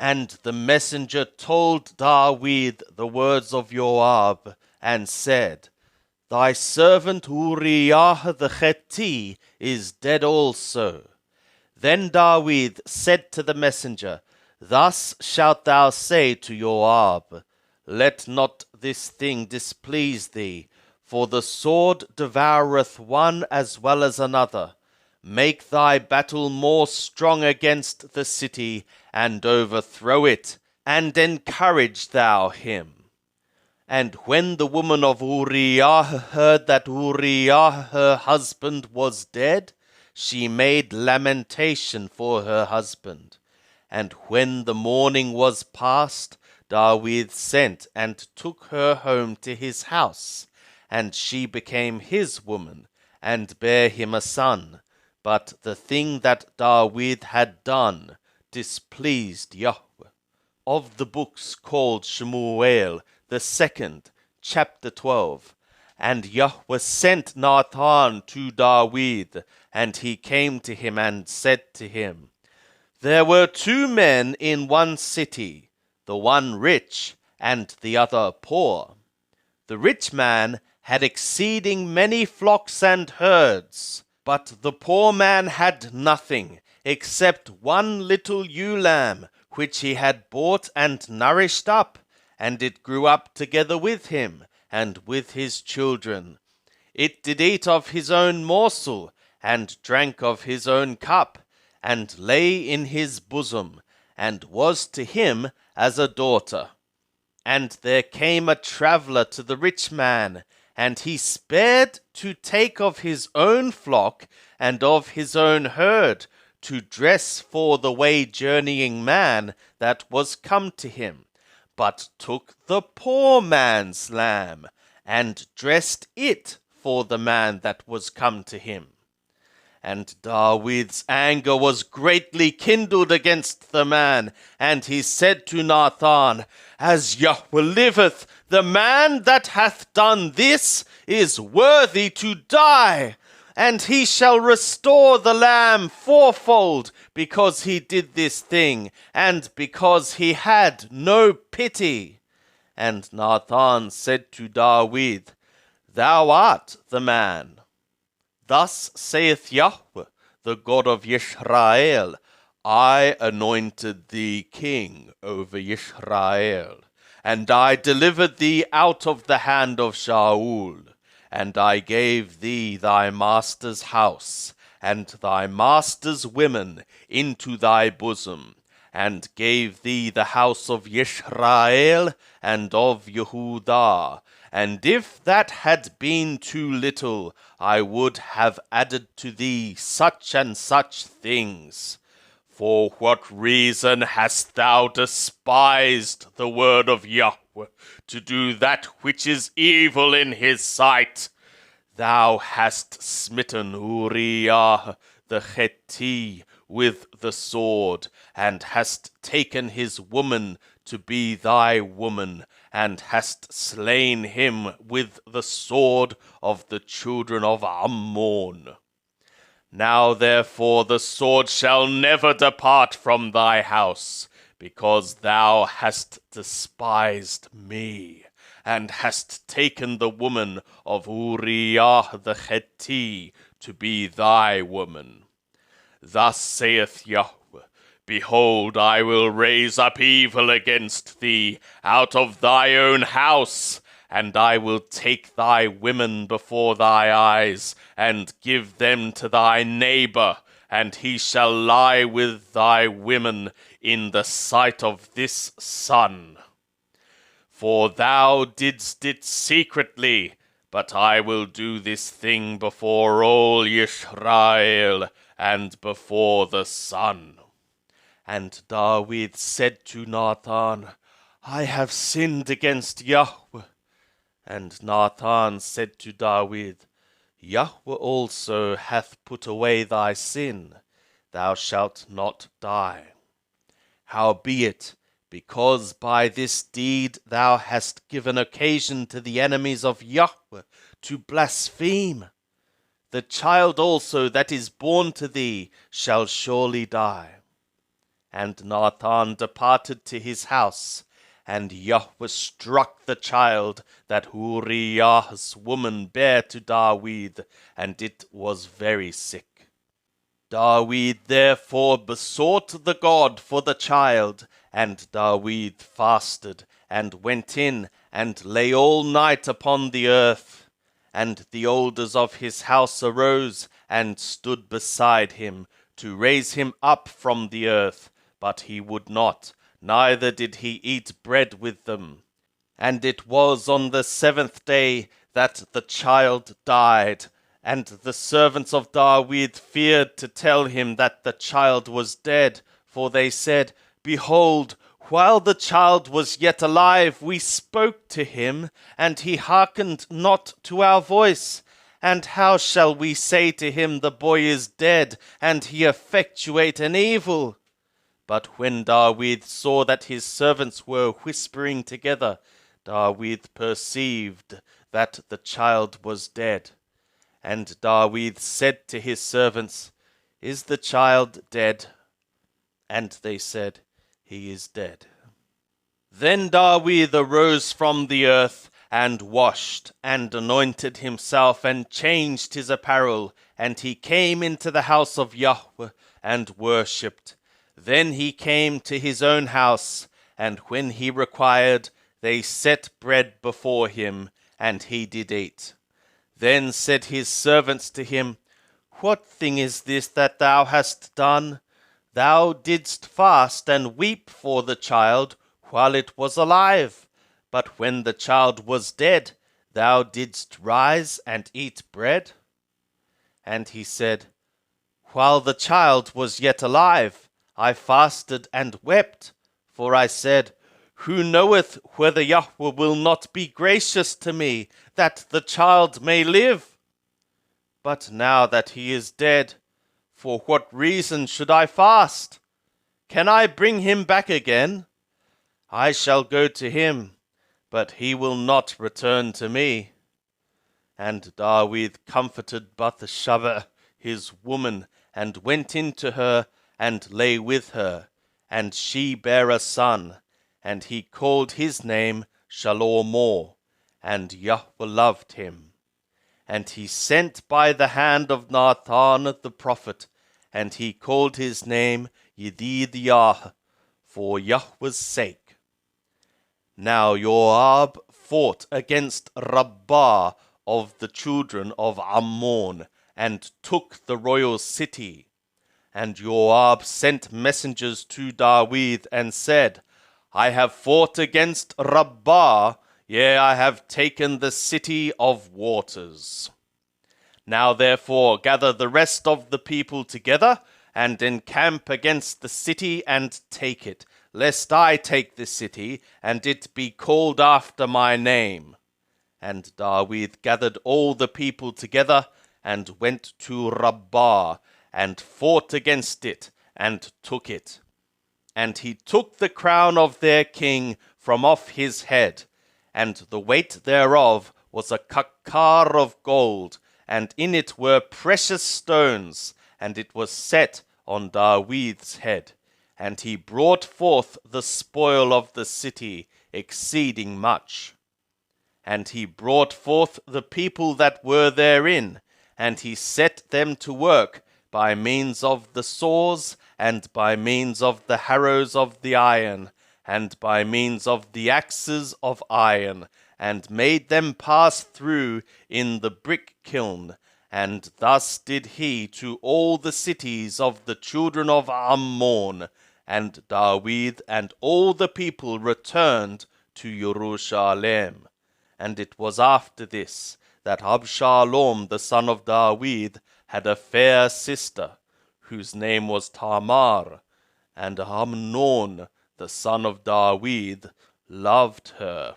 And the messenger told Dawid the words of Joab, and said, Thy servant Uriah the Hittite is dead also. Then Dawid said to the messenger, Thus shalt thou say to Joab, Let not this thing displease thee, for the sword devoureth one as well as another. Make thy battle more strong against the city, and overthrow it, and encourage thou him. And when the woman of Uriah heard that Uriah her husband was dead, she made lamentation for her husband. And when the mourning was past, Dawid sent and took her home to his house, and she became his woman, and bare him a son. But the thing that Dawid had done displeased Yahweh. Of the books called Shemuel, the second, chapter 12. And Yahweh sent Nathan to Dawid, and he came to him and said to him, There were two men in one city, the one rich and the other poor. The rich man had exceeding many flocks and herds, but the poor man had nothing except one little ewe lamb, which he had bought and nourished up, and it grew up together with him, and with his children. It did eat of his own morsel, and drank of his own cup, and lay in his bosom, and was to him as a daughter. And there came a traveller to the rich man, and he spared to take of his own flock and of his own herd, to dress for the way journeying man that was come to him, but took the poor man's lamb, and dressed it for the man that was come to him. And Dawid's anger was greatly kindled against the man, and he said to Nathan, As Yahweh liveth, the man that hath done this is worthy to die, and he shall restore the lamb fourfold, because he did this thing, and because he had no pity. And Nathan said to Dawid, Thou art the man. Thus saith Yahweh, the God of Yisrael, I anointed thee king over Yisrael, and I delivered thee out of the hand of Shaul, and I gave thee thy master's house, and thy master's women into thy bosom, and gave thee the house of Yisrael and of Yehudah. And if that had been too little, I would have added to thee such and such things. For what reason hast thou despised the word of Yahweh, to do that which is evil in his sight? Thou hast smitten Uriah the Hittite with the sword, and hast taken his woman to be thy woman, and hast slain him with the sword of the children of Ammon. Now therefore the sword shall never depart from thy house, because thou hast despised me, and hast taken the woman of Uriah the Hittite to be thy woman. Thus saith Yahweh, Behold, I will raise up evil against thee out of thy own house, and I will take thy women before thy eyes, and give them to thy neighbor, and he shall lie with thy women in the sight of this sun. For thou didst it secretly, but I will do this thing before all Yisrael, and before the sun. And Dawid said to Nathan, I have sinned against Yahweh. And Nathan said to Dawid, Yahweh also hath put away thy sin, thou shalt not die. Howbeit, because by this deed thou hast given occasion to the enemies of Yahweh to blaspheme, the child also that is born to thee shall surely die. And Nathan departed to his house, and Yahweh struck the child that Uriah's woman bare to David, and it was very sick. David therefore besought the God for the child, and David fasted, and went in, and lay all night upon the earth. And the elders of his house arose, and stood beside him, to raise him up from the earth, but he would not, neither did he eat bread with them. And it was on the 7th day that the child died, and the servants of David feared to tell him that the child was dead, for they said, Behold, while the child was yet alive, we spoke to him, and he hearkened not to our voice. And how shall we say to him, The boy is dead, and he effectuate an evil? But when David saw that his servants were whispering together, David perceived that the child was dead. And David said to his servants, Is the child dead? And they said, He is dead. Then David arose from the earth, and washed, and anointed himself, and changed his apparel, and he came into the house of Yahweh, and worshipped. Then he came to his own house, and when he required, they set bread before him, and he did eat. Then said his servants to him, What thing is this that thou hast done? Thou didst fast and weep for the child while it was alive. But when the child was dead, thou didst rise and eat bread? And he said, While the child was yet alive, I fasted and wept, for I said, Who knoweth whether Yahweh will not be gracious to me, that the child may live? But now that he is dead, for what reason should I fast? Can I bring him back again? I shall go to him, but he will not return to me. And David comforted Bathsheba, his woman, and went in to her, and lay with her. And she bare a son, and he called his name Shalom, and Yahweh loved him. And he sent by the hand of Nathan the prophet, and he called his name Yedidiah, for Yahweh's sake. Now Joab fought against Rabbah of the children of Ammon, and took the royal city. And Joab sent messengers to David, and said, I have fought against Rabbah, yea, I have taken the city of waters. Now therefore gather the rest of the people together, and encamp against the city, and take it, lest I take the city, and it be called after my name. And David gathered all the people together, and went to Rabbah, and fought against it, and took it. And he took the crown of their king from off his head, and the weight thereof was a kakar of gold, and in it were precious stones, and it was set on David's head. And he brought forth the spoil of the city, exceeding much. And he brought forth the people that were therein, and he set them to work by means of the saws, and by means of the harrows of the iron, and by means of the axes of iron, and made them pass through in the brick kiln. And thus did he to all the cities of the children of Ammon. And David and all the people returned to Jerusalem. And it was after this that Absalom the son of David had a fair sister, whose name was Tamar, and Amnon the son of David loved her.